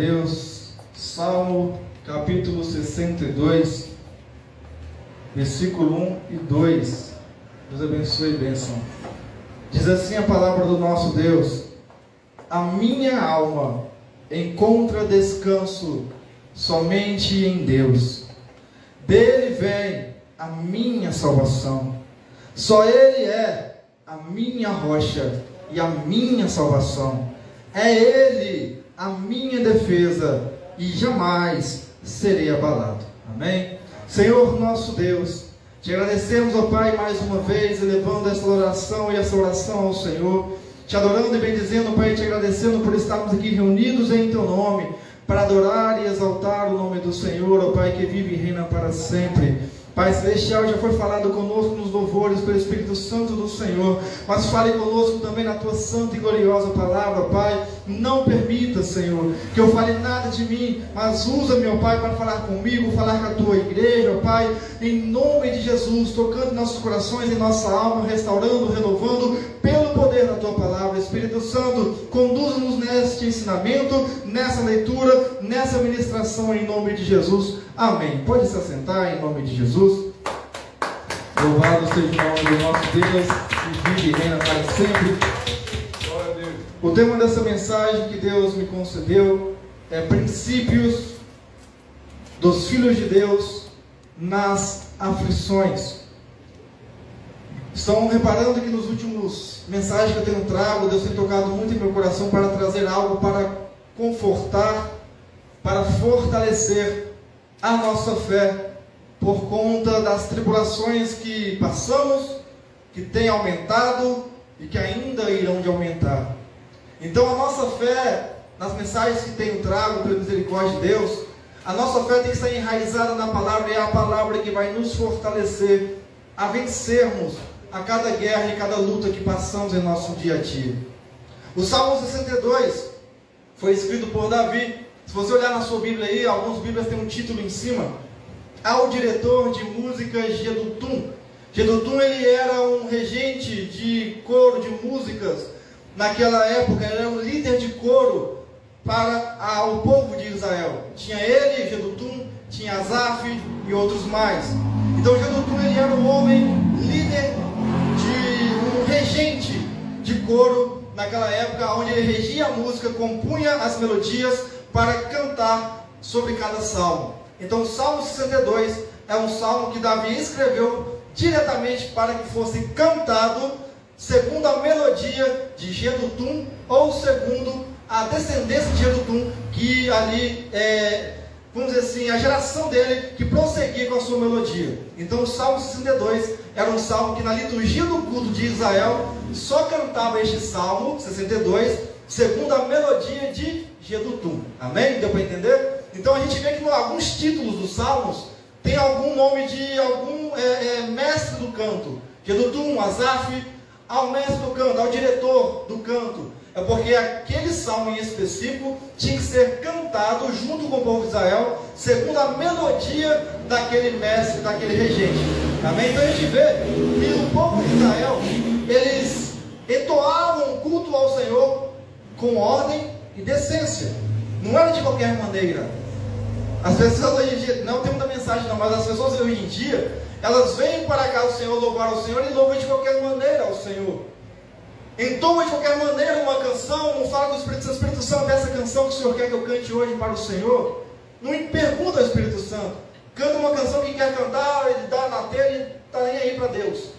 Deus. Salmo capítulo 62, versículo 1 e 2. Deus abençoe e bênção. Diz assim a palavra do nosso Deus: a minha alma encontra descanso somente em Deus. Dele vem a minha salvação. Só Ele é a minha rocha e a minha salvação. É Ele a minha defesa e jamais serei abalado. Amém? Senhor nosso Deus, te agradecemos, ó Pai, mais uma vez, elevando essa oração e essa oração ao Senhor, te adorando e bendizendo, Pai, te agradecendo por estarmos aqui reunidos em Teu nome, para adorar e exaltar o nome do Senhor, ó Pai, que vive e reina para sempre. Pai Celestial, já foi falado conosco nos louvores pelo Espírito Santo do Senhor, mas fale conosco também na Tua santa e gloriosa palavra, Pai. Não permita, Senhor, que eu fale nada de mim, mas usa, meu Pai, para falar comigo, falar com a Tua igreja, Pai, em nome de Jesus, tocando em nossos corações, em nossa alma, restaurando, renovando, pelo poder da Tua palavra. Espírito Santo, conduza-nos neste ensinamento, nessa leitura, nessa ministração, em nome de Jesus. Amém. Pode se assentar em nome de Jesus. Louvado seja o nome do nosso Deus, que vive e reina para sempre. Glória a Deus. O tema dessa mensagem que Deus me concedeu é princípios dos filhos de Deus nas aflições. Estão reparando que nos últimos mensagens que eu tenho trago, Deus tem tocado muito em meu coração para trazer algo para confortar, para fortalecer a nossa fé, por conta das tribulações que passamos, que têm aumentado e que ainda irão de aumentar. Então a nossa fé, nas mensagens que tenho trago pela misericórdia de Deus, a nossa fé tem que estar enraizada na palavra, e é a palavra que vai nos fortalecer a vencermos a cada guerra e cada luta que passamos em nosso dia a dia. O Salmo 62 foi escrito por Davi. Se você olhar na sua Bíblia aí, algumas Bíblias têm um título em cima: ao diretor de músicas Jedutum. Jedutum, ele era um regente de coro de músicas. Naquela época, ele era um líder de coro para o povo de Israel. Tinha ele, Jedutum, tinha Asaf e outros mais. Então Jedutum, ele era um homem líder de um regente de coro naquela época, onde ele regia a música, compunha as melodias para cantar sobre cada salmo. Então o Salmo 62 é um salmo que Davi escreveu diretamente para que fosse cantado segundo a melodia de Jedutum, ou segundo a descendência de Jedutum, que ali vamos dizer assim, a geração dele que prosseguia com a sua melodia. Então o Salmo 62 era um salmo que na liturgia do culto de Israel só cantava este Salmo 62 segundo a melodia de Jedutum. Amém? Deu para entender? Então a gente vê que em alguns títulos dos salmos tem algum nome de algum mestre do canto. Jedutum, Asaf, ao mestre do canto, ao diretor do canto. É porque aquele salmo em específico tinha que ser cantado junto com o povo de Israel, segundo a melodia daquele mestre, daquele regente. Amém? Então a gente vê que o povo de Israel, eles entoavam o culto ao Senhor com ordem e decência. Não era de qualquer maneira. As pessoas hoje em dia, não tem muita mensagem não, mas as pessoas hoje em dia, elas vêm para cá o Senhor, louvar ao Senhor, e louvam de qualquer maneira ao Senhor. Entoam de qualquer maneira uma canção, não fala do Espírito Santo, dessa canção que o Senhor quer que eu cante hoje para o Senhor. Não pergunta ao Espírito Santo. Canta uma canção que quer cantar, ele dá na telha e está nem aí para Deus.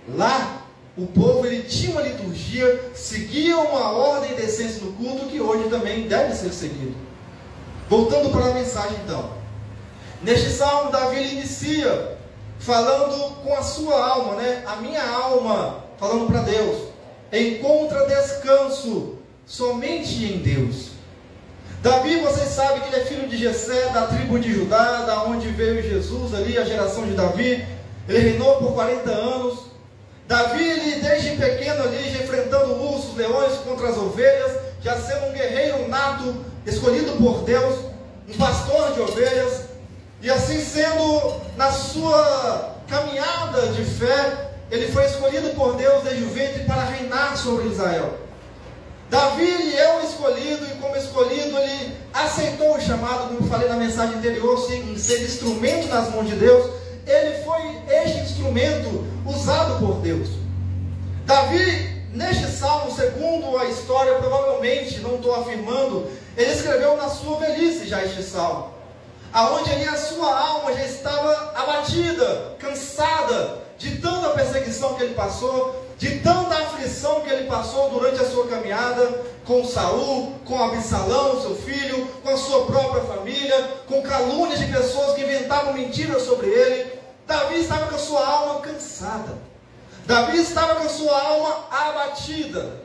Lá, o povo, ele tinha uma liturgia, seguia uma ordem e decência do culto, que hoje também deve ser seguido. Voltando para a mensagem então. Neste salmo, Davi ele inicia falando com a sua alma, a minha alma, falando para Deus, encontra descanso somente em Deus. Davi, vocês sabem que ele é filho de Jessé, da tribo de Judá, da onde veio Jesus ali, a geração de Davi. Ele reinou por 40 anos. Davi, ele, desde pequeno ali, já enfrentando ursos, leões contra as ovelhas, já sendo um guerreiro nato, escolhido por Deus, um pastor de ovelhas, e assim sendo, na sua caminhada de fé, ele foi escolhido por Deus desde o ventre para reinar sobre Israel. Davi, ele é um escolhido, e como escolhido, ele aceitou o chamado, como eu falei na mensagem anterior, em ser instrumento nas mãos de Deus. Ele foi este instrumento usado por Deus. Davi, neste salmo, segundo a história, provavelmente, não estou afirmando, ele escreveu na sua velhice já este salmo, aonde ali a sua alma já estava abatida, cansada de tanta perseguição que ele passou, de tanta aflição que ele passou durante a sua caminhada com Saul, com Absalão, seu filho, com a sua própria família, com calúnias de pessoas que inventavam mentiras sobre ele. Davi estava com a sua alma cansada. Davi estava com a sua alma abatida.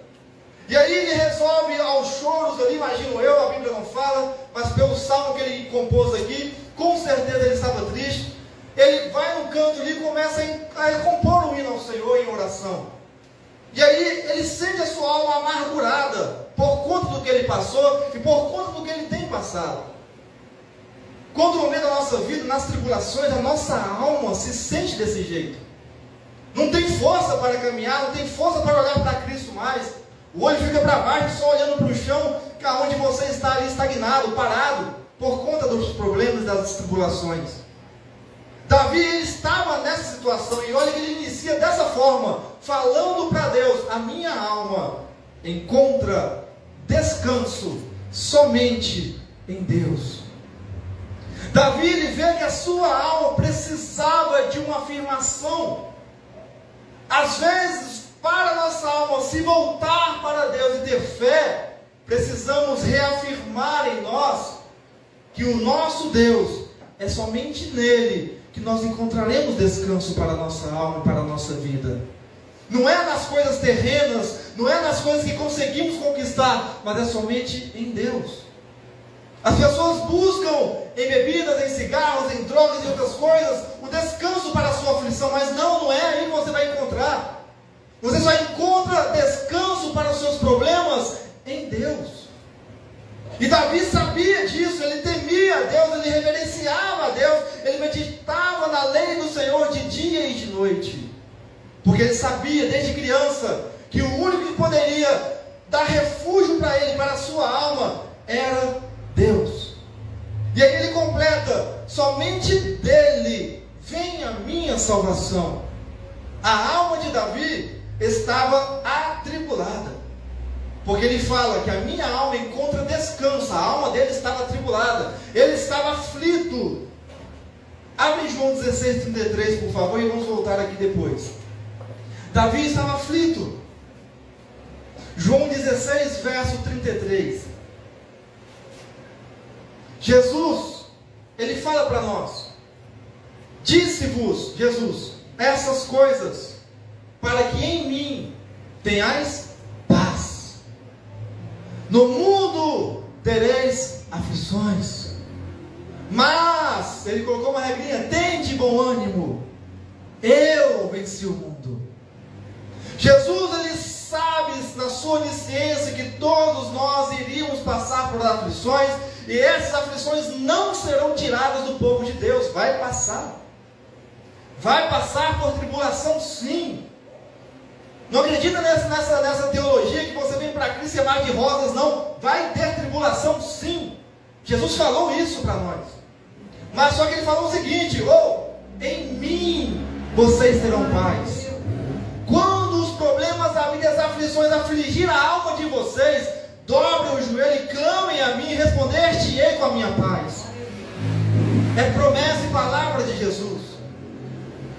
E aí ele resolve aos choros ali, imagino eu, a Bíblia não fala, mas pelo salmo que ele compôs aqui, com certeza ele estava triste. Ele vai no canto ali e começa a compor um hino ao Senhor em oração. E aí ele sente a sua alma amargurada por conta do que ele passou e por conta do que ele tem passado. Quando no momento da nossa vida, nas tribulações, a nossa alma se sente desse jeito. Não tem força para caminhar, não tem força para olhar para Cristo mais. O olho fica para baixo, só olhando para o chão, que é onde você está ali estagnado, parado, por conta dos problemas das tribulações. Davi, ele estava nessa situação, e olha que ele inicia dessa forma, falando para Deus: a minha alma encontra descanso somente em Deus. Davi, ele vê que a sua alma precisava de uma afirmação. Às vezes, para a nossa alma se voltar para Deus e ter fé, precisamos reafirmar em nós que o nosso Deus é somente nele que nós encontraremos descanso para a nossa alma e para a nossa vida. Não é nas coisas terrenas, não é nas coisas que conseguimos conquistar, mas é somente em Deus. As pessoas buscam em bebidas, em cigarros, em drogas e outras coisas o descanso para a sua aflição, mas não é aí que você vai encontrar. Você só encontra descanso para os seus problemas em Deus. E Davi sabia disso, ele temia a Deus, ele reverenciava a Deus, ele meditava na lei do Senhor de dia e de noite. Porque ele sabia desde criança que o único que poderia dar refúgio para ele, para a sua alma, era Deus. E aí ele completa: somente dele vem a minha salvação. A alma de Davi estava atribulada, porque ele fala que a minha alma encontra descanso. A alma dele estava atribulada, ele estava aflito. Abre João 16:33, por favor, e vamos voltar aqui depois. Davi estava aflito. João 16, verso 33. Jesus, ele fala para nós: disse-vos, Jesus, essas coisas, para que em mim tenhais paz. No mundo tereis aflições, mas, ele colocou uma regrinha: tende bom ânimo, eu venci o mundo. Jesus, ele sabe na sua onisciência que todos nós iríamos passar por aflições, e essas aflições não serão tiradas do povo de Deus. Vai passar por tribulação, sim. Não acredita nessa teologia que você vem para Cristo e é mar de rosas, não. Vai ter tribulação, sim. Jesus falou isso para nós. Mas só que ele falou o seguinte: em mim vocês terão paz. Quando os problemas da vida e as aflições afligir a alma de vocês, dobrem o joelho e clamem a mim, e responder-te-ei com a minha paz. É promessa e palavra de Jesus.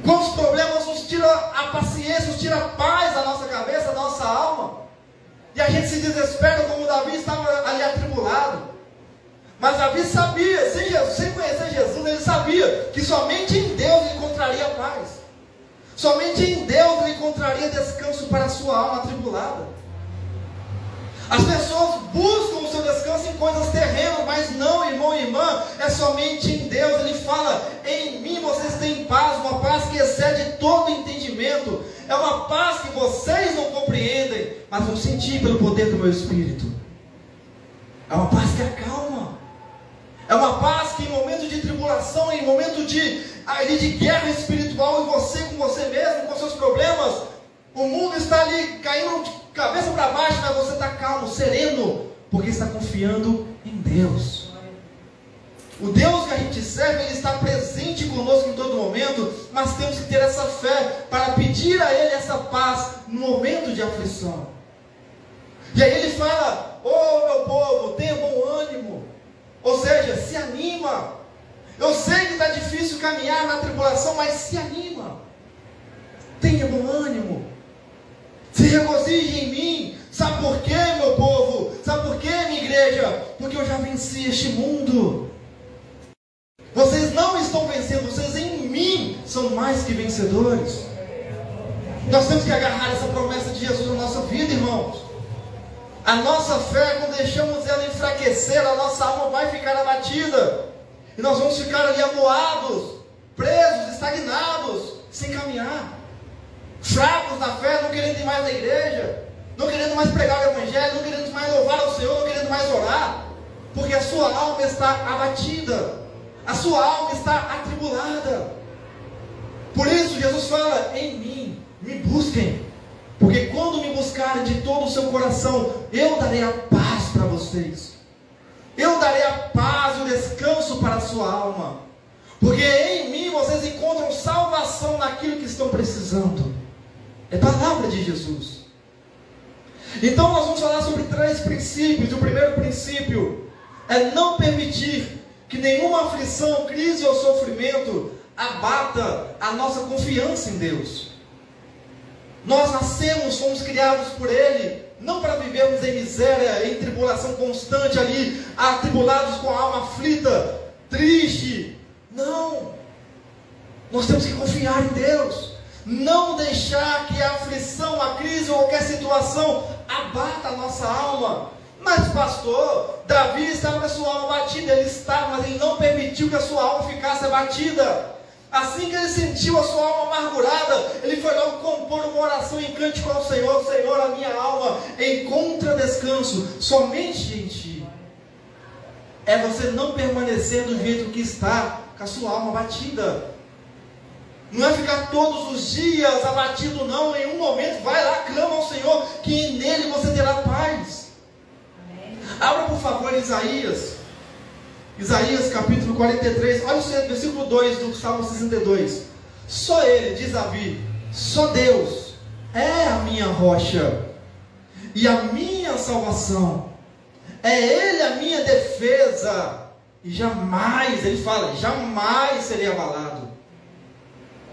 Quando os problemas nos tiram a paciência, nos tiram a paz da nossa cabeça, da nossa alma, e a gente se desespera, como Davi estava ali atribulado. Mas Davi sabia, sem conhecer Jesus, ele sabia que somente em Deus ele encontraria paz. Somente em Deus ele encontraria descanso para a sua alma atribulada. As pessoas buscam o seu descanso em coisas terrenas, mas não, irmão e irmã, é somente em Deus. Ele fala: em mim vocês têm paz, uma paz que excede todo entendimento. É uma paz que vocês não compreendem, mas vão sentir pelo poder do meu Espírito. É uma paz que acalma. É uma paz que em momento de tribulação, em momento de guerra espiritual, em você com você mesmo, com seus problemas, O mundo está ali caindo de cabeça para baixo, mas você está calmo, sereno, porque está confiando em Deus. O Deus que a gente serve, Ele está presente conosco em todo momento, mas temos que ter essa fé para pedir a Ele essa paz no momento de aflição. E aí Ele fala: "Oh, meu povo, tenha bom ânimo", ou seja, se anima. Eu sei que está difícil caminhar na tribulação, mas se anima. Tenha bom ânimo. Se regozije em mim. Sabe por quê, meu povo? Sabe por quê, minha igreja? Porque eu já venci este mundo. Vocês não estão vencendo, vocês em mim são mais que vencedores. Nós temos que agarrar essa promessa de Jesus na nossa vida, irmãos. A nossa fé, quando deixamos ela enfraquecer, a nossa alma vai ficar abatida. E nós vamos ficar ali amuados, presos, estagnados, sem caminhar. Fracos na fé, não querendo ir mais na igreja, não querendo mais pregar o Evangelho, não querendo mais louvar ao Senhor, não querendo mais orar. Porque a sua alma está abatida, a sua alma está atribulada. Por isso Jesus fala: em mim, me busquem. Porque quando me buscarem de todo o seu coração, eu darei a paz para vocês. Eu darei a paz e o descanso para a sua alma. Porque em mim vocês encontram salvação naquilo que estão precisando. É palavra de Jesus. Então nós vamos falar sobre 3 princípios. O primeiro princípio é não permitir que nenhuma aflição, crise ou sofrimento abata a nossa confiança em Deus. Nós nascemos, fomos criados por Ele, não para vivermos em miséria, em tribulação constante ali, atribulados com a alma aflita, triste. Não. Nós temos que confiar em Deus. Não deixar que a aflição, a crise ou qualquer situação abata a nossa alma. Mas pastor, Davi estava com a sua alma abatida. Ele estava, mas ele não permitiu que a sua alma ficasse abatida. Assim que ele sentiu a sua alma amargurada, ele foi logo compor uma oração em cântico ao Senhor: Senhor, a minha alma encontra descanso somente em Ti. É você não permanecer do jeito que está, com a sua alma abatida. Não é ficar todos os dias abatido, não. Em um momento, vai lá, clama ao Senhor, que nele você terá paz. Amém. Abra por favor Isaías. Isaías capítulo 43, olha o versículo 2 do Salmo 62. Só Ele, diz Davi, só Deus é a minha rocha e a minha salvação. É Ele a minha defesa, e jamais, ele fala, jamais serei abalado.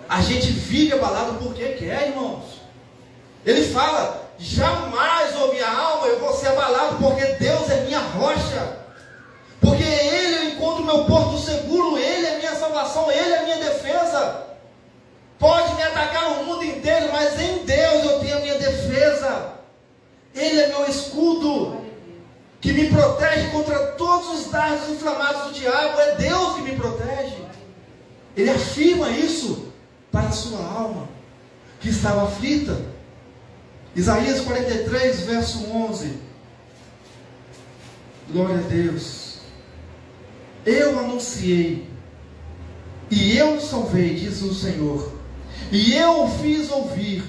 A gente vive abalado porque quer, irmãos. Ele fala: jamais, ó minha alma, eu vou ser abalado, porque Deus é minha rocha. Porque Ele eu encontro meu porto seguro, Ele é minha salvação, Ele é minha defesa. Pode me atacar o mundo inteiro, mas em Deus eu tenho a minha defesa. Ele é meu escudo, que me protege contra todos os dardos inflamados do diabo. É Deus que me protege. Ele afirma isso para a sua alma, que estava aflita. Isaías 43, verso 11. Glória a Deus. Eu anunciei, e eu salvei, diz o Senhor, e eu o fiz ouvir.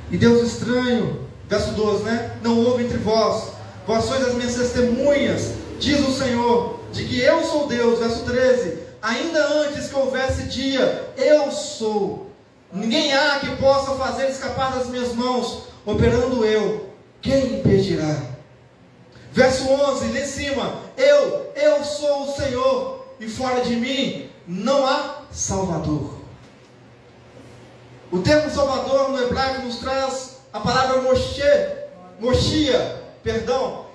E Deus estranho, verso 12, né? Não houve entre vós, vós sois as minhas testemunhas, diz o Senhor, de que eu sou Deus. Verso 13, ainda antes que houvesse dia, eu sou. Ninguém há que possa fazer escapar das minhas mãos. Operando eu, quem impedirá? Verso 11, lá em cima, eu sou o Senhor, e fora de mim não há Salvador. O termo Salvador no hebraico nos traz a palavra Moshia,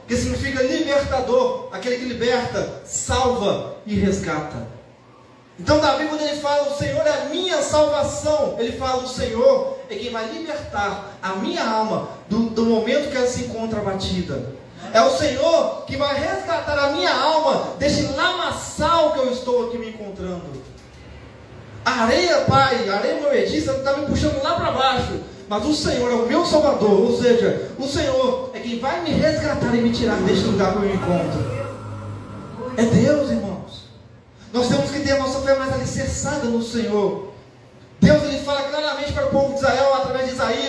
que significa libertador, aquele que liberta, salva e resgata. Então Davi, quando ele fala o Senhor é a minha salvação, ele fala o Senhor é quem vai libertar a minha alma do momento que ela se encontra abatida. É o Senhor que vai resgatar a minha alma deste lamaçal que eu estou aqui me encontrando. A areia, Pai, a areia movediça está me puxando lá para baixo, mas o Senhor é o meu Salvador, ou seja, o Senhor é quem vai me resgatar e me tirar deste lugar que eu me encontro. É Deus, irmãos. Nós temos que ter a nossa fé mais alicerçada no Senhor. Deus, ele fala claramente para o povo de Israel, através de Isaías,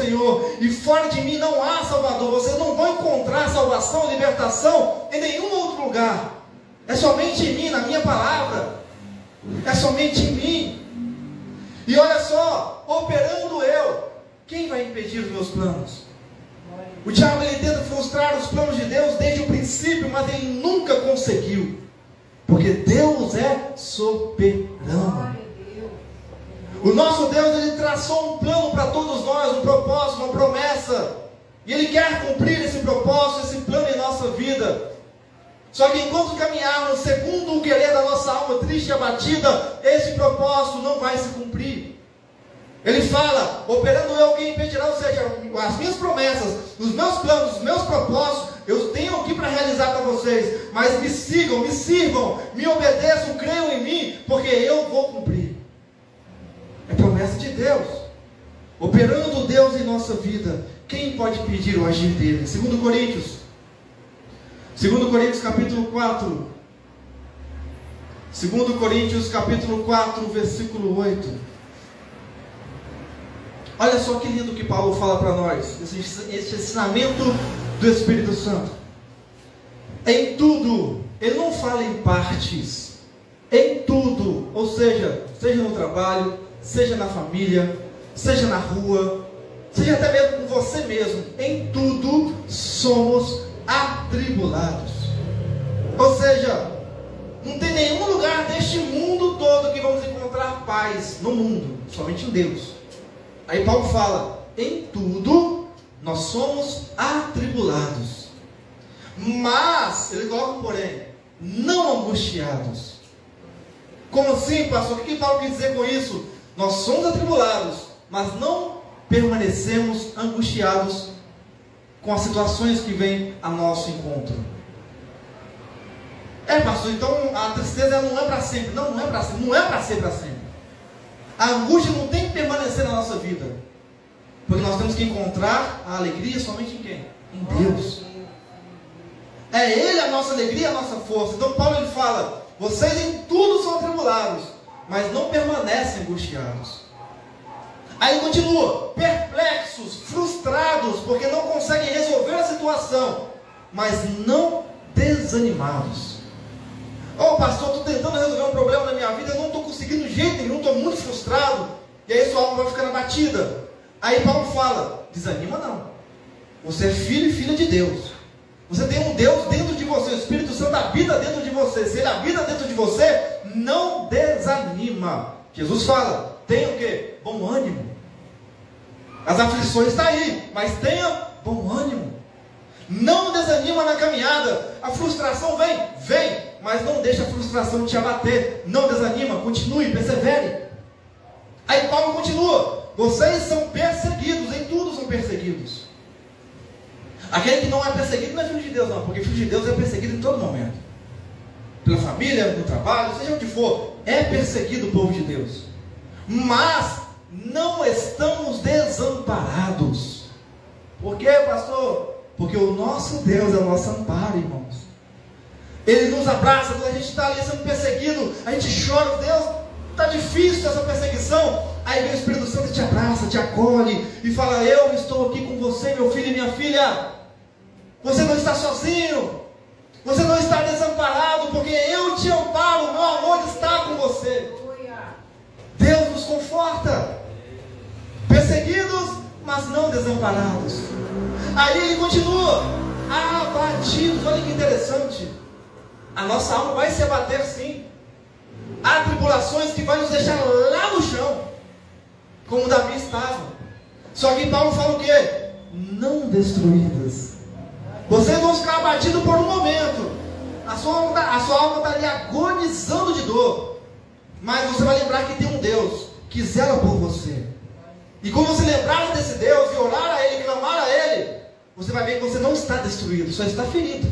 Senhor, e fora de mim não há Salvador. Vocês não vão encontrar salvação, libertação em nenhum outro lugar. É somente em mim, na minha palavra. É somente em mim. E olha só, operando eu, quem vai impedir os meus planos? O diabo, ele tenta frustrar os planos de Deus desde o princípio, mas ele nunca conseguiu. Porque Deus é soberano. O nosso Deus, ele traçou um plano para todos nós, um propósito, uma promessa. E ele quer cumprir esse propósito, esse plano em nossa vida. Só que enquanto caminharmos segundo o querer da nossa alma triste e abatida, esse propósito não vai se cumprir. Ele fala, operando eu, quem impedirá? Ou seja, as minhas promessas, os meus planos, os meus propósitos, eu tenho aqui para realizar para vocês. Mas me sigam, me sirvam, me obedeçam, creiam em mim, porque eu vou cumprir. É promessa de Deus. Operando Deus em nossa vida, quem pode pedir o agir dele? 2 Coríntios capítulo 4. 2 Coríntios capítulo 4, versículo 8. Olha só que lindo que Paulo fala para nós, esse ensinamento do Espírito Santo. Em tudo, ele não fala em partes, em tudo, ou seja no trabalho, seja na família, seja na rua, seja até mesmo com você mesmo, em tudo somos atribulados. Ou seja, não tem nenhum lugar deste mundo todo que vamos encontrar paz no mundo, somente em Deus. Aí Paulo fala, em tudo nós somos atribulados, mas, ele coloca um porém, não angustiados. Como assim, pastor? O que Paulo quer dizer com isso? Nós somos atribulados, mas não permanecemos angustiados com as situações que vêm a nosso encontro. Pastor, então a tristeza não é para sempre. Não é para sempre, não é para ser para sempre. A angústia não tem que permanecer na nossa vida, porque nós temos que encontrar a alegria somente em quem? Em Deus. É Ele a nossa alegria, a nossa força. Então Paulo, ele fala, vocês em tudo são atribulados, mas não permanecem angustiados. Aí continua, perplexos, frustrados, porque não conseguem resolver a situação, mas não desanimados. Pastor, estou tentando resolver um problema na minha vida, eu não estou conseguindo de jeito nenhum, estou muito frustrado. E aí sua alma vai ficando abatida. Aí Paulo fala, desanima não. Você é filho e filha de Deus. Você tem um Deus dentro de você, o Espírito Santo habita dentro de você. Se ele habita dentro de você, não desanima. Jesus fala, tenha o quê? Bom ânimo. As aflições estão aí, mas tenha bom ânimo. Não desanima na caminhada. A frustração vem, mas não deixa a frustração te abater. Não desanima, continue, persevere. Aí Paulo continua, vocês são perseguidos, em tudo são perseguidos. Aquele que não é perseguido não é filho de Deus não, porque filho de Deus é perseguido em todo momento. Pela família, no trabalho, seja onde for, é perseguido o povo de Deus. Mas não estamos desamparados. Por quê, pastor? Porque o nosso Deus é o nosso amparo, irmãos. Ele nos abraça, quando a gente está ali sendo perseguido, a gente chora, Deus, está difícil essa perseguição. Aí vem o Espírito Santo e te abraça, te acolhe e fala, eu estou aqui com você, meu filho e minha filha. Você não está sozinho, você não está desamparado, porque eu te amparo, o meu amor está com você. Deus nos conforta, perseguidos, mas não desamparados. Aí ele continua, abatidos. Olha que interessante, a nossa alma vai se abater sim. Há tribulações que vai nos deixar lá no chão, como Davi estava. Só que Paulo fala o quê? Não destruídas. Vocês vão ficar abatidos por um momento, a sua alma está ali agonizando de dor, mas você vai lembrar que tem um Deus que zela por você. E quando você lembrar desse Deus e orar a Ele, clamar a Ele, você vai ver que você não está destruído, só está ferido.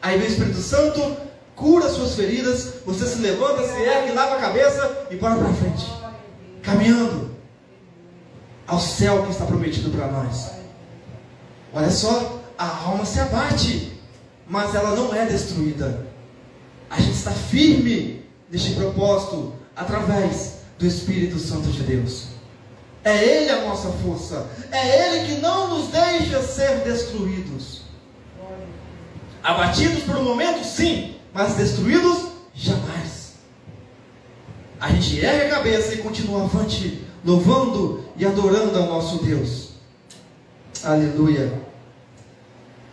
Aí vem o Espírito Santo, cura suas feridas, você se levanta, se ergue, lava a cabeça e bora para frente, caminhando ao céu que está prometido para nós. Olha só, a alma se abate, mas ela não é destruída. A gente está firme neste propósito através do Espírito Santo de Deus. É Ele a nossa força. É Ele que não nos deixa ser destruídos. Abatidos por um momento, sim, mas destruídos, jamais. A gente ergue a cabeça e continua avante, louvando e adorando ao nosso Deus. Aleluia.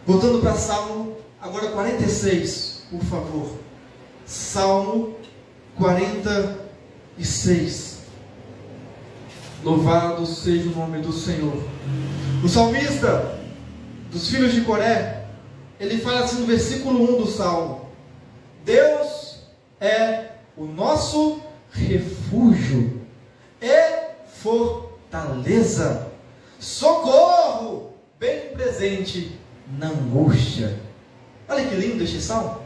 Voltando para Salmo, agora 46, por favor. Salmo 46. Louvado seja o nome do Senhor. O salmista dos filhos de Coré, ele fala assim no versículo 1 do Salmo: Deus é o nosso refúgio e fortaleza, socorro bem presente na angústia. Olha que lindo este salmo.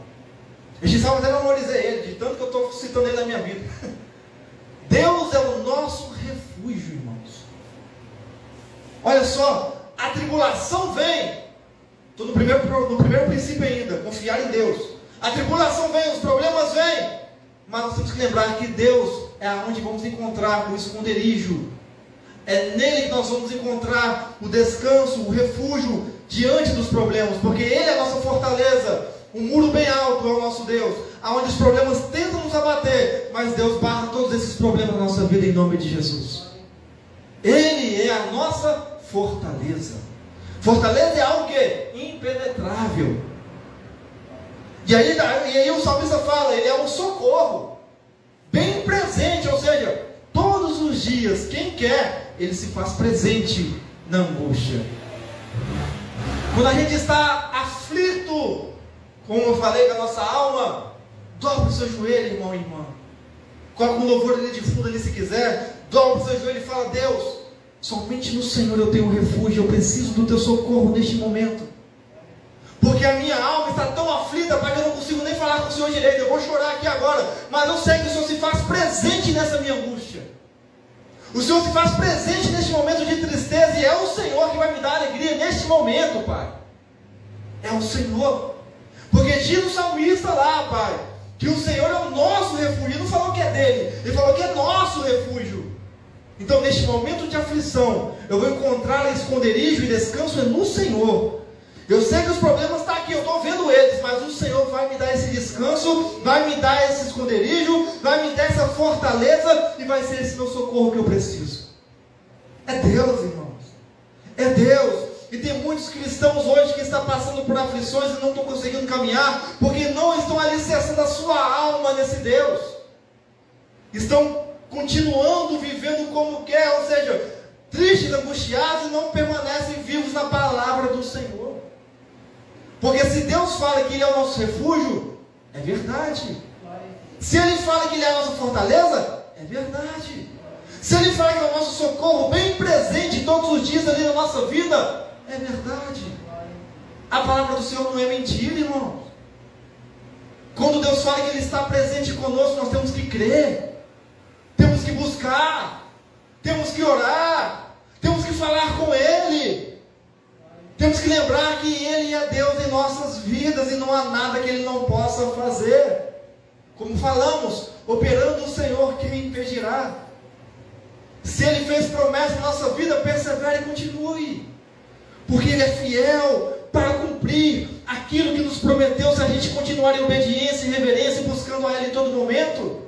Este salmo até memorizei ele, de tanto que eu estou citando ele na minha vida. Deus é o nosso refúgio, irmãos. Olha só, a tribulação vem. Estou no primeiro princípio ainda, confiar em Deus. A tribulação vem, os problemas vêm, mas nós temos que lembrar que Deus é aonde vamos encontrar o esconderijo. É nele que nós vamos encontrar o descanso, o refúgio diante dos problemas, porque Ele é a nossa fortaleza. Um muro bem alto é o nosso Deus, aonde os problemas tentam nos abater, mas Deus barra todos esses problemas na nossa vida em nome de Jesus. Ele é a nossa fortaleza. Fortaleza é algo que é impenetrável. E aí o salmista fala, ele é um socorro bem presente, ou seja, todos os dias, quem quer, ele se faz presente na angústia. Quando a gente está aflito, como eu falei com a nossa alma, dobre o seu joelho, irmão e irmã. Coloca um louvor ali de fundo ali se quiser. Dobre o seu joelho e fala: Deus, somente no Senhor eu tenho refúgio. Eu preciso do teu socorro neste momento. Porque a minha alma está tão aflita, para que eu não consigo nem falar com o Senhor direito. Eu vou chorar aqui agora, mas eu sei que o Senhor se faz presente nessa minha angústia. O Senhor se faz presente neste momento de tristeza, e é o Senhor que vai me dar alegria neste momento, Pai. É o Senhor. Porque diz o salmista lá, Pai, que o Senhor é o nosso refúgio. Ele não falou que é dele, ele falou que é nosso refúgio. Então, neste momento de aflição, eu vou encontrar esconderijo e descanso no Senhor. Eu sei que os problemas estão aqui, eu estou vendo eles, mas o Senhor vai me dar esse descanso, vai me dar esse esconderijo, vai me dar essa fortaleza, e vai ser esse meu socorro que eu preciso. É Deus, irmãos. É Deus. E tem muitos cristãos hoje que estão passando por aflições e não estão conseguindo caminhar, porque não estão alicerçando a sua alma nesse Deus. Estão continuando vivendo como quer, ou seja, tristes, angustiados, e não permanecem vivos na palavra do Senhor. Porque se Deus fala que Ele é o nosso refúgio, é verdade. Se Ele fala que Ele é a nossa fortaleza, é verdade. Se Ele fala que é o nosso socorro bem presente todos os dias ali na nossa vida, é verdade. A palavra do Senhor não é mentira, irmão. Quando Deus fala que Ele está presente conosco, nós temos que crer, temos que buscar, temos que orar, temos que falar com Ele, temos que lembrar que Ele é Deus em nossas vidas e não há nada que Ele não possa fazer. Como falamos, operando o Senhor, quem impedirá? Se Ele fez promessa na nossa vida, persevere e continue, porque Ele é fiel para cumprir aquilo que nos prometeu, se a gente continuar em obediência e reverência, buscando a Ele em todo momento.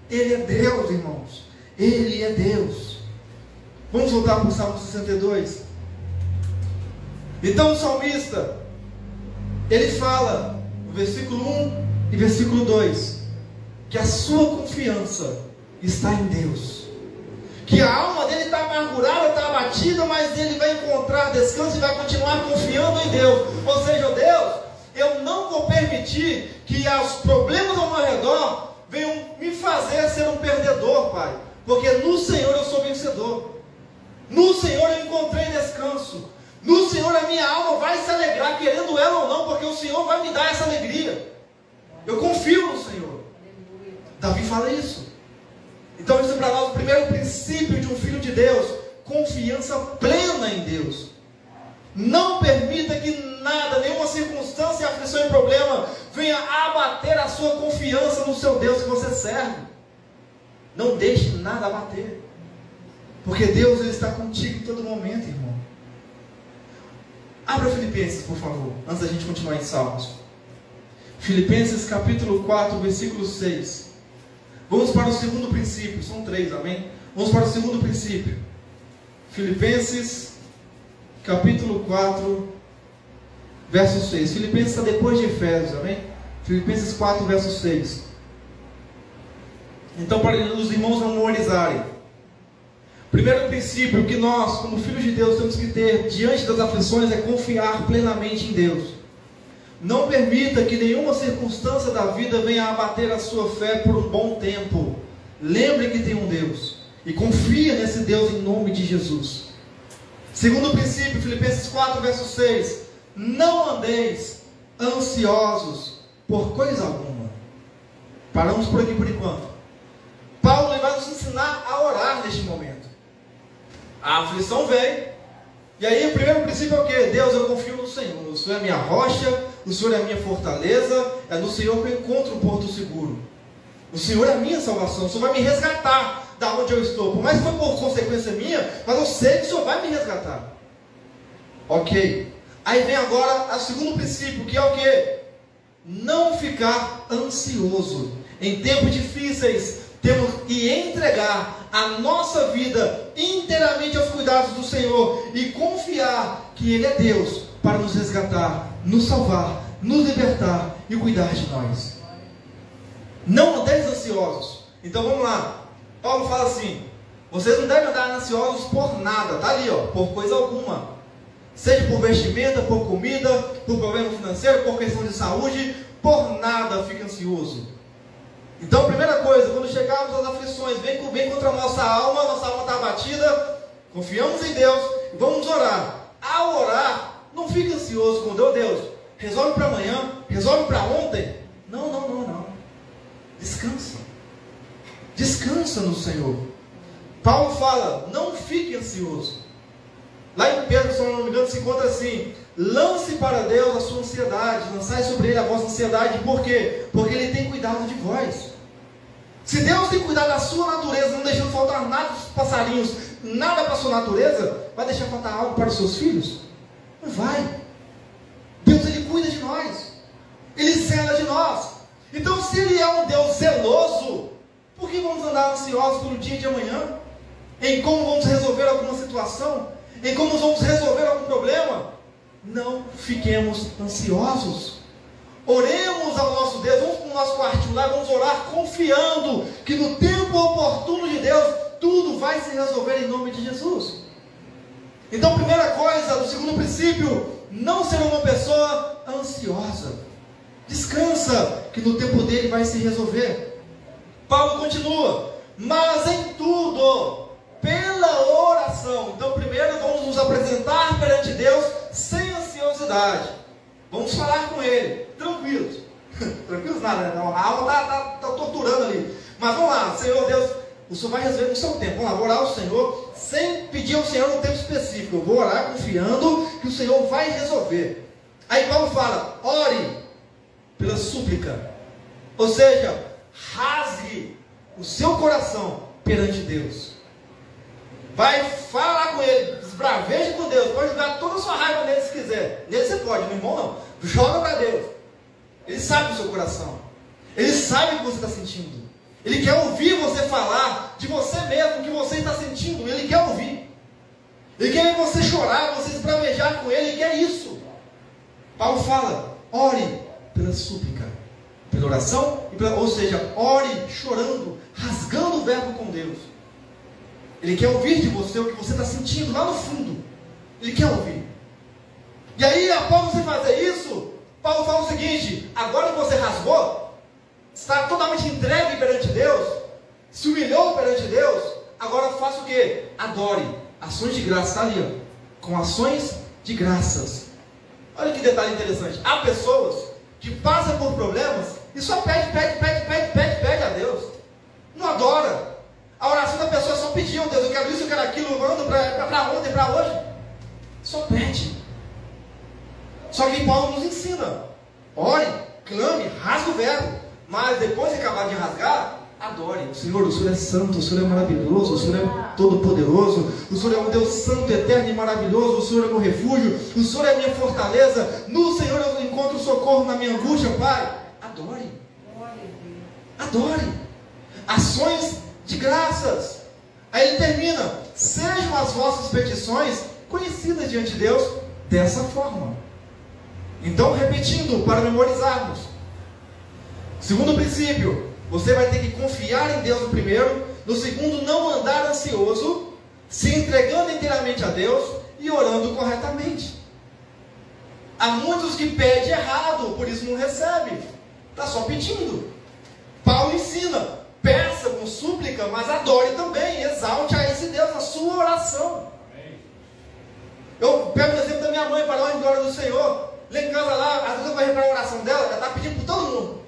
Ele é Deus, irmãos. Ele é Deus. Vamos voltar para o Salmo 62. Então o salmista, ele fala, no versículo 1 e versículo 2, que a sua confiança está em Deus. Que a alma dele está amargurada, está abatida, mas ele vai encontrar descanso e vai continuar confiando em Deus. Ou seja, Deus, eu não vou permitir que os problemas ao meu redor venham me fazer ser um perdedor, Pai. Porque no Senhor eu sou vencedor. No Senhor eu encontrei descanso. No Senhor a minha alma vai se alegrar, querendo ela ou não, porque o Senhor vai me dar essa alegria. Eu confio no Senhor. Davi fala isso. Então isso é para nós o primeiro princípio de um filho de Deus: confiança plena em Deus. Não permita que nada, nenhuma circunstância, aflição e problema venha abater a sua confiança no seu Deus que você serve. Não deixe nada abater. Porque Deus, Ele está contigo em todo momento, irmão. Abra Filipenses, por favor, antes da gente continuar em Salmos. Filipenses capítulo 4, versículo 6. Vamos para o segundo princípio. São 3, amém? Vamos para o segundo princípio. Filipenses capítulo 4, verso 6. Filipenses está depois de Efésios, amém? Filipenses 4, verso 6. Então, para os irmãos memorizarem, primeiro princípio que nós, como filhos de Deus, temos que ter diante das aflições é confiar plenamente em Deus. Não permita que nenhuma circunstância da vida venha a abater a sua fé por um bom tempo. Lembre que tem um Deus e confia nesse Deus em nome de Jesus. Segundo princípio, Filipenses 4, verso 6. Não andeis ansiosos por coisa alguma. Paramos por aqui por enquanto. Paulo vai nos ensinar a orar neste momento. A aflição veio. E aí o primeiro princípio é o quê? Deus, eu confio no Senhor. O Senhor é minha rocha, o Senhor é a minha fortaleza. É no Senhor que eu encontro um porto seguro. O Senhor é a minha salvação. O Senhor vai me resgatar da onde eu estou. Por mais que foi por consequência minha, mas eu sei que o Senhor vai me resgatar. Ok. Aí vem agora o segundo princípio, que é o quê? Não ficar ansioso. Em tempos difíceis, temos que entregar a nossa vida inteiramente aos cuidados do Senhor e confiar que Ele é Deus para nos resgatar, nos salvar, nos libertar e cuidar de nós. Não andeis ansiosos. Então vamos lá. Paulo fala assim: vocês não devem andar ansiosos por nada. Está ali, ó, por coisa alguma. Seja por vestimenta, por comida, por problema financeiro, por questão de saúde, por nada fique ansioso. Então, primeira coisa, quando chegarmos às aflições, vem contra a nossa alma está abatida, confiamos em Deus e vamos orar. Ao orar, não fique ansioso com Deus, resolve para amanhã, resolve para ontem. Não. Descansa. Descansa no Senhor. Paulo fala, não fique ansioso. Lá em Pedro, se não me engano, se encontra assim: lance para Deus a sua ansiedade, lançai sobre Ele a vossa ansiedade. Por quê? Porque Ele tem cuidado de vós. Se Deus tem cuidado da sua natureza, não deixando faltar nada dos passarinhos, nada para a sua natureza, vai deixar faltar algo para os seus filhos? Não vai. Deus, Ele cuida de nós. Ele zela de nós. Então, se Ele é um Deus zeloso, por que vamos andar ansiosos pelo dia de amanhã? Em como vamos resolver alguma situação? Em como vamos resolver algum problema? Não fiquemos ansiosos. Oremos ao nosso Deus. Vamos para o nosso quartinho lá, vamos orar confiando que no tempo oportuno de Deus tudo vai se resolver em nome de Jesus. Então, primeira coisa, no segundo princípio, não ser uma pessoa ansiosa. Descansa que no tempo dele vai se resolver. Paulo continua: mas em tudo pela oração. Então, primeiro vamos nos apresentar perante Deus sem ansiosidade. Vamos falar com Ele, tranquilos. Tranquilos nada, né? A alma está torturando ali. Mas vamos lá, Senhor Deus, o Senhor vai resolver no seu tempo. Vamos lá, vou orar ao Senhor, sem pedir ao Senhor um tempo específico. Eu vou orar confiando que o Senhor vai resolver. Aí Paulo fala: ore pela súplica. Ou seja, rasgue o seu coração perante Deus. Vai falar com Ele, desbraveje com Deus, pode jogar toda a sua raiva nele se quiser. Nele você pode, no irmão não. Joga para Deus. Ele sabe o seu coração. Ele sabe o que você está sentindo. Ele quer ouvir você falar de você mesmo, o que você está sentindo. Ele quer ouvir. Ele quer ver você chorar, você esbravejar com Ele. Ele quer isso. Paulo fala: ore pela súplica, pela oração, ou seja, ore chorando, rasgando o verbo com Deus. Ele quer ouvir de você o que você está sentindo lá no fundo. Ele quer ouvir. E aí, após você fazer isso, Paulo fala o seguinte: agora que você rasgou, está totalmente entregue perante Deus, se humilhou perante Deus, agora faça o quê? Adore. Ações de graça, está ali, ó, com ações de graças. Olha que detalhe interessante. Há pessoas que passam por problemas e só pede a Deus. Não adora. A oração da pessoa é só pedir: oh Deus, eu quero isso, eu quero aquilo, eu mando para ontem, para hoje. Só pede. Só que Paulo nos ensina: ore, clame, rasgue o verbo. Mas depois de acabar de rasgar, Adore o Senhor. O Senhor é santo, o Senhor é maravilhoso, o Senhor é todo-poderoso, o Senhor é um Deus santo, eterno e maravilhoso, o Senhor é meu refúgio, o Senhor é minha fortaleza, no Senhor eu encontro socorro na minha angústia. Pai, adore. Adore. Ações de graças. Aí ele termina: sejam as vossas petições conhecidas diante de Deus dessa forma. Então, repetindo, para memorizarmos. Segundo princípio, você vai ter que confiar em Deus no primeiro. No segundo, não andar ansioso, se entregando inteiramente a Deus e orando corretamente. Há muitos que pedem errado, por isso não recebe. Está só pedindo. Paulo ensina: peça com súplica, mas adore também, exalte a esse Deus na sua oração. Eu pego o exemplo da minha mãe, para a glória do Senhor. Lá em casa, lá, às vezes eu vou reparar a oração dela, ela está pedindo por todo mundo.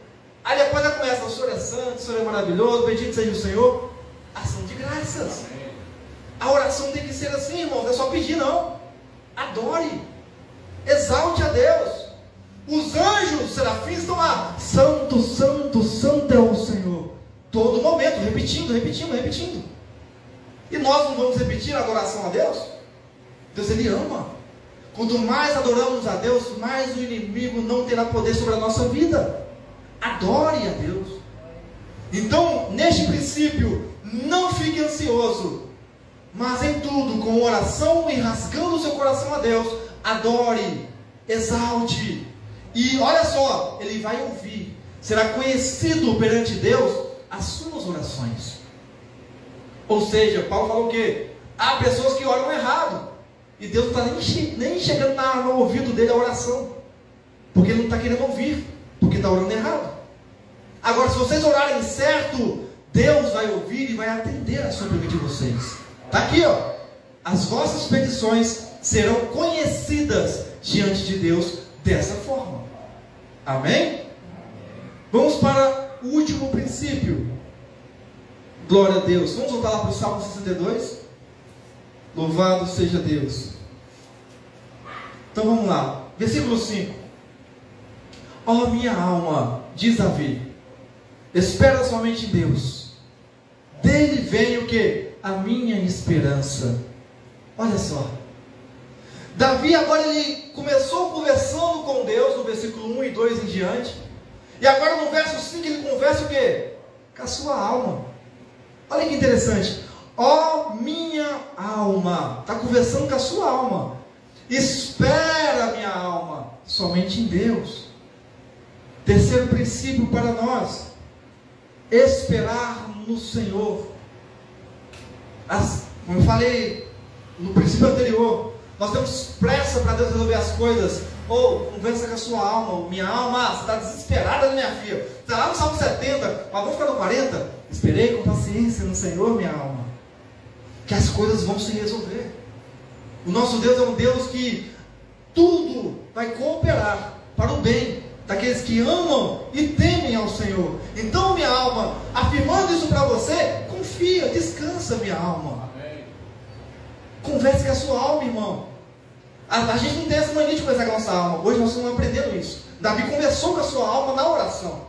Aí depois ela começa: o Senhor é santo, o Senhor é maravilhoso, bendito seja o Senhor. Ação de graças. A oração tem que ser assim, irmão, não é só pedir, não. Adore, exalte a Deus. Os anjos, os serafins estão lá: santo, santo, santo é o Senhor. Todo momento, repetindo, repetindo, repetindo. E nós não vamos repetir a adoração a Deus? Deus, Ele ama. Quanto mais adoramos a Deus, mais o inimigo não terá poder sobre a nossa vida. Adore a Deus. Então, neste princípio, não fique ansioso, mas em tudo, com oração e rasgando o seu coração a Deus, adore, exalte. E olha só, Ele vai ouvir. Será conhecido perante Deus as suas orações. Ou seja, Paulo falou o quê? Há pessoas que oram errado, e Deus não está nem chegando no ouvido dele a oração, porque ele não está querendo ouvir, porque está orando errado. Agora, se vocês orarem certo, Deus vai ouvir e vai atender a súplica de vocês. Está aqui, ó: as vossas petições serão conhecidas diante de Deus dessa forma. Amém? Vamos para o último princípio. Glória a Deus. Vamos voltar lá para o Salmo 62. Louvado seja Deus. Então vamos lá. Versículo 5. Ó minha alma, diz Davi, espera somente em Deus. Dele vem o que? A minha esperança. Olha só. Davi agora ele começou conversando com Deus no versículo 1 e 2 em diante. E agora no verso 5 ele conversa o que? Com a sua alma. Olha que interessante. Ó minha alma. Está conversando com a sua alma. Espera, minha alma, somente em Deus. Terceiro princípio para nós: esperar no Senhor. Como eu falei no princípio anterior, nós temos pressa para Deus resolver as coisas. Ou conversa com a sua alma: minha alma, você está desesperada, minha filha. Está lá no Salmo 70, mas vamos ficar no 40. Esperei com paciência no Senhor, minha alma, que as coisas vão se resolver. O nosso Deus é um Deus que tudo vai cooperar para o bem daqueles que amam e temem ao Senhor. Então, minha alma, afirmando isso para você, confia, descansa, minha alma. Amém. Converse com a sua alma, irmão. A gente não tem essa mania de conversar com a nossa alma. Hoje nós estamos aprendendo isso. Davi conversou com a sua alma na oração.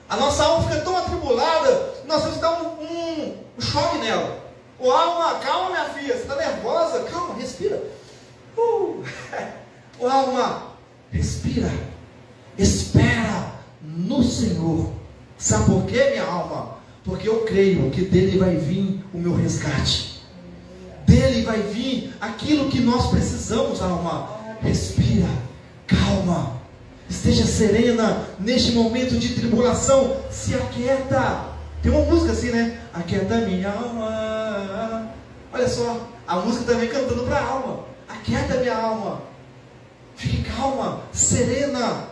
A nossa alma fica tão atribulada, nós temos que dar um choque nela. Ô alma, calma, minha filha, você está nervosa? Calma, respira. Ô alma, respira. Espera no Senhor. Sabe por quê, minha alma? Porque eu creio que dele vai vir o meu resgate. Dele vai vir aquilo que nós precisamos, alma. Respira, calma. Esteja serena neste momento de tribulação. Se aquieta. Tem uma música assim, né? Aquieta minha alma. Olha só, a música também cantando para a alma. Aquieta minha alma. Fique calma, serena.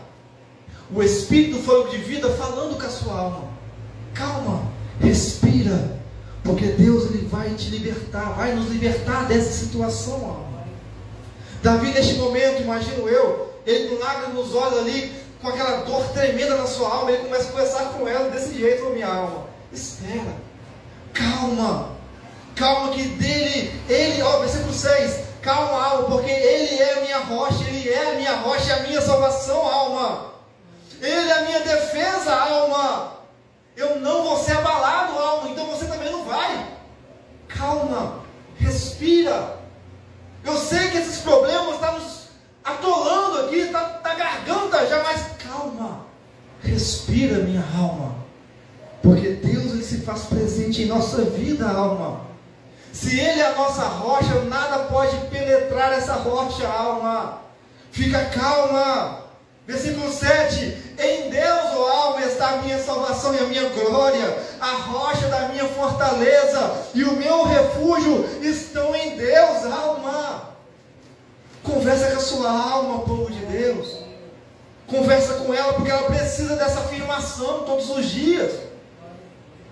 O Espírito fogo de vida falando com a sua alma. Calma, respira. Porque Deus ele vai te libertar, vai nos libertar dessa situação, alma. Davi neste momento, imagino eu, ele com lágrimas nos olhos ali, com aquela dor tremenda na sua alma, ele começa a conversar com ela desse jeito: ô minha alma, espera, calma, calma que dele, ele, ó, versículo 6, calma alma, porque ele é a minha rocha, ele é a minha rocha, a minha salvação, alma, ele é a minha defesa, alma, eu não vou ser abalado, alma, então você também não vai. Calma, respira. Eu sei que esses problemas estão nos atolando aqui, está na garganta já, mas calma, respira, minha alma, porque Deus, Ele se faz presente em nossa vida, alma. Se Ele é a nossa rocha, nada pode penetrar essa rocha, alma. Fica calma. Versículo 7: em Deus, ó alma, está a minha salvação e a minha glória, a rocha da minha fortaleza e o meu refúgio estão em Deus, alma. Conversa com a sua alma, povo de Deus. Conversa com ela, porque ela precisa dessa afirmação todos os dias.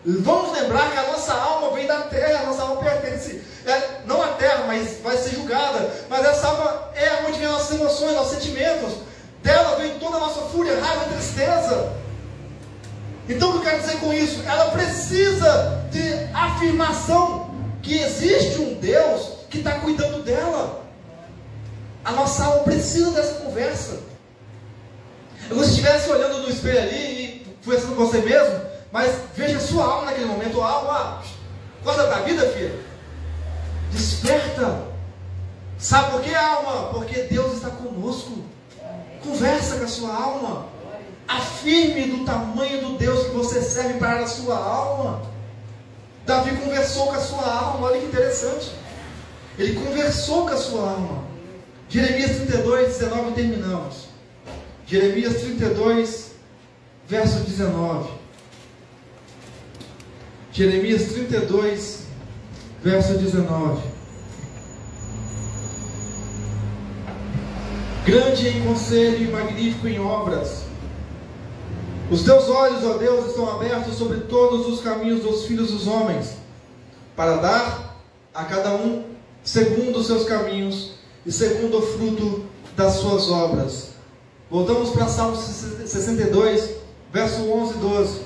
Vamos lembrar que a nossa alma vem da terra, a nossa alma pertence, não à terra, mas vai ser julgada. Mas essa alma é onde vem nossas emoções, nossos sentimentos. Dela vem toda a nossa fúria, raiva e tristeza. Então o que eu quero dizer com isso? Ela precisa de afirmação que existe um Deus que está cuidando dela. A nossa alma precisa dessa conversa. É como se estivesse olhando no espelho ali e conversando com você mesmo, mas veja a sua alma naquele momento. Alma, acorda da vida, filha. Desperta. Sabe por quê, alma? Porque Deus está conosco. Conversa com a sua alma. Afirme do tamanho do Deus que você serve para a sua alma. Davi conversou com a sua alma. Olha que interessante. Ele conversou com a sua alma. Jeremias 32, 19, terminamos. Jeremias 32, verso 19. Jeremias 32, verso 19. Grande em conselho e magnífico em obras. Os teus olhos, ó Deus, estão abertos sobre todos os caminhos dos filhos dos homens, para dar a cada um segundo os seus caminhos e segundo o fruto das suas obras. Voltamos para Salmo 62, verso 11 e 12.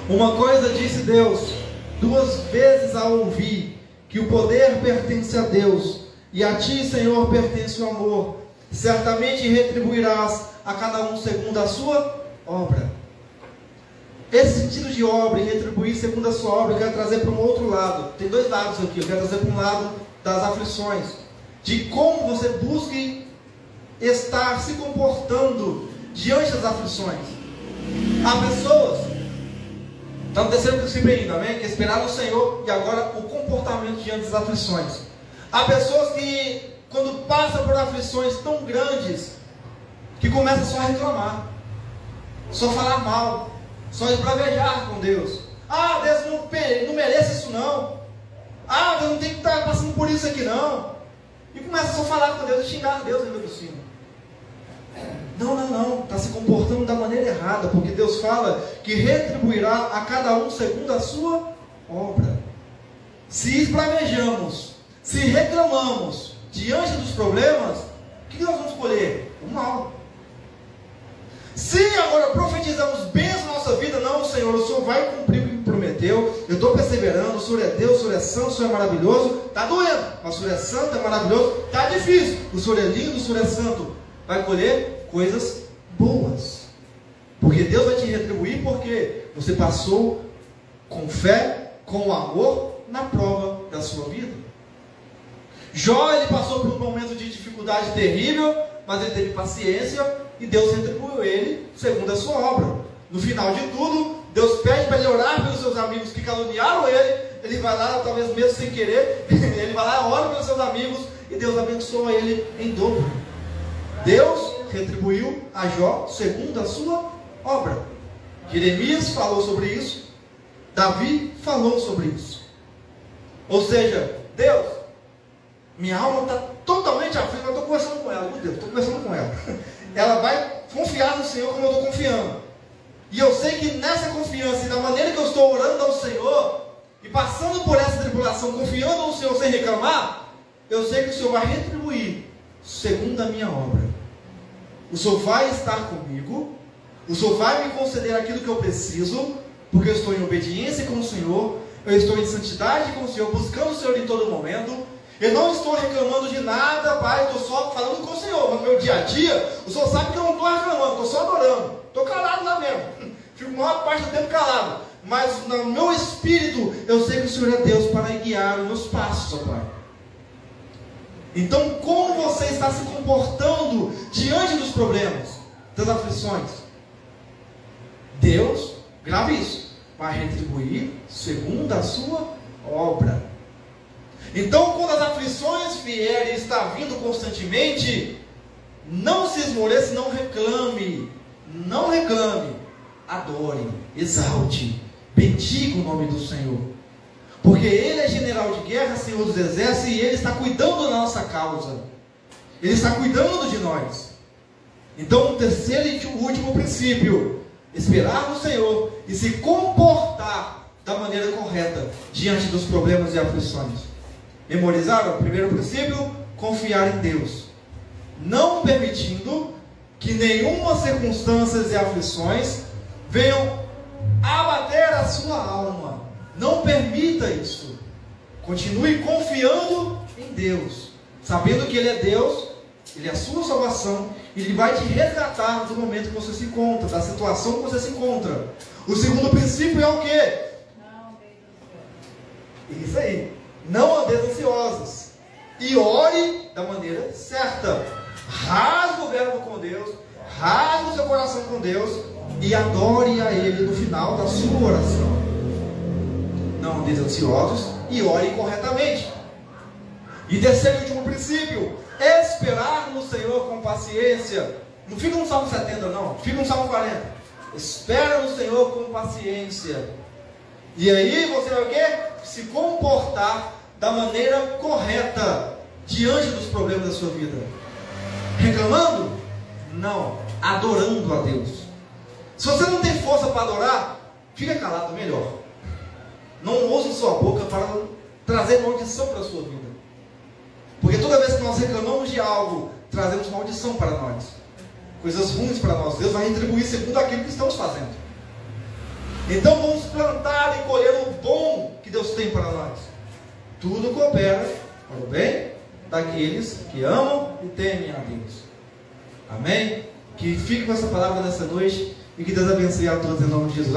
Uma coisa disse Deus, duas vezes a ouvi, que o poder pertence a Deus, e a ti, Senhor, pertence o amor. Certamente retribuirás a cada um segundo a sua obra. Esse sentido de obra e retribuir segundo a sua obra, eu quero trazer para um outro lado. Tem dois lados aqui. Eu quero trazer para um lado das aflições, de como você busque estar se comportando diante das aflições. Há pessoas, está no terceiro princípio ainda, amém? Que esperaram o Senhor e agora o comportamento diante das aflições. Há pessoas que, quando passam por aflições tão grandes, que começam só a reclamar, só falar mal, só esbravejar com Deus. Ah, Deus não merece isso não. Ah, Deus não tem que estar passando por isso aqui não. E começa só a falar com Deus e xingar Deus ainda por cima. Não, está se comportando da maneira errada, porque Deus fala que retribuirá a cada um segundo a sua obra. Se esbravejamos, se reclamamos diante dos problemas, o que nós vamos escolher? O mal. Se agora profetizamos bênçãos na nossa vida, não, Senhor, o Senhor vai cumprir o que me prometeu, eu estou perseverando, o Senhor é Deus, o Senhor é santo, o Senhor é maravilhoso, está doendo, mas o Senhor é santo, é maravilhoso, está difícil, o Senhor é lindo, o Senhor é santo, vai colher coisas boas, porque Deus vai te retribuir, porque você passou com fé, com amor, na prova da sua vida. Jó, ele passou por um momento de dificuldade terrível, mas ele teve paciência, e Deus retribuiu ele segundo a sua obra. No final de tudo, Deus pede para ele orar pelos seus amigos que caluniaram ele. Ele vai lá, talvez mesmo sem querer, ele vai lá, ora pelos seus amigos, e Deus abençoa ele em dobro. Deus retribuiu a Jó segundo a sua obra. Jeremias falou sobre isso, Davi falou sobre isso. Ou seja, Deus, minha alma está totalmente aflita, eu estou conversando com ela, meu Deus, estou conversando com ela. Ela vai confiar no Senhor como eu estou confiando. E eu sei que nessa confiança e da maneira que eu estou orando ao Senhor, e passando por essa tribulação, confiando no Senhor sem reclamar, eu sei que o Senhor vai retribuir segundo a minha obra. O Senhor vai estar comigo, o Senhor vai me conceder aquilo que eu preciso, porque eu estou em obediência com o Senhor, eu estou em santidade com o Senhor, buscando o Senhor em todo momento. Eu não estou reclamando de nada, Pai, estou só falando com o Senhor. No meu dia a dia, o Senhor sabe que eu não estou reclamando, estou só adorando. Estou calado lá mesmo. Fico a maior parte do tempo calado. mas no meu espírito eu sei que o Senhor é Deus para guiar os meus passos, ó Pai. Então, como você está se comportando diante dos problemas, das aflições? Deus, grave isso, vai retribuir segundo a sua obra. Então, quando as aflições vierem e está vindo constantemente, não se esmoreça, não reclame, adore, exalte, bendiga o nome do Senhor, porque Ele é general de guerra, Senhor dos exércitos, e Ele está cuidando da nossa causa, Ele está cuidando de nós. Então, o terceiro e último princípio: esperar no Senhor e se comportar da maneira correta diante dos problemas e aflições. Memorizaram? O primeiro princípio: confiar em Deus, não permitindo que nenhuma circunstância e aflições venham abater a sua alma. Não permita isso. Continue confiando em Deus, sabendo que Ele é Deus, Ele é a sua salvação, e Ele vai te resgatar do momento que você se encontra, da situação que você se encontra. O segundo princípio é o quê? Não andeis ansiosos. Isso aí. Não andeis ansiosos. E ore da maneira certa. Rasgue o verbo com Deus, rasgue o seu coração com Deus e adore a Ele no final da sua oração. Não andeis ansiosos e ore corretamente. E terceiro e último princípio: esperar no Senhor com paciência. Não fica no Salmo 70 não, fica no Salmo 40. Espera no Senhor com paciência. E aí você vai o quê? Se comportar da maneira correta diante dos problemas da sua vida. Reclamando? Não. Adorando a Deus. Se você não tem força para adorar, fica calado, melhor. Não use sua boca para trazer maldição para a sua vida. Porque toda vez que nós reclamamos de algo, trazemos maldição para nós. Coisas ruins para nós. Deus vai retribuir segundo aquilo que estamos fazendo. Então vamos plantar e colher o bom que Deus tem para nós. Tudo coopera para o bem daqueles que amam e temem a Deus. Amém? Que fique com essa palavra nessa noite e que Deus abençoe a todos em nome de Jesus.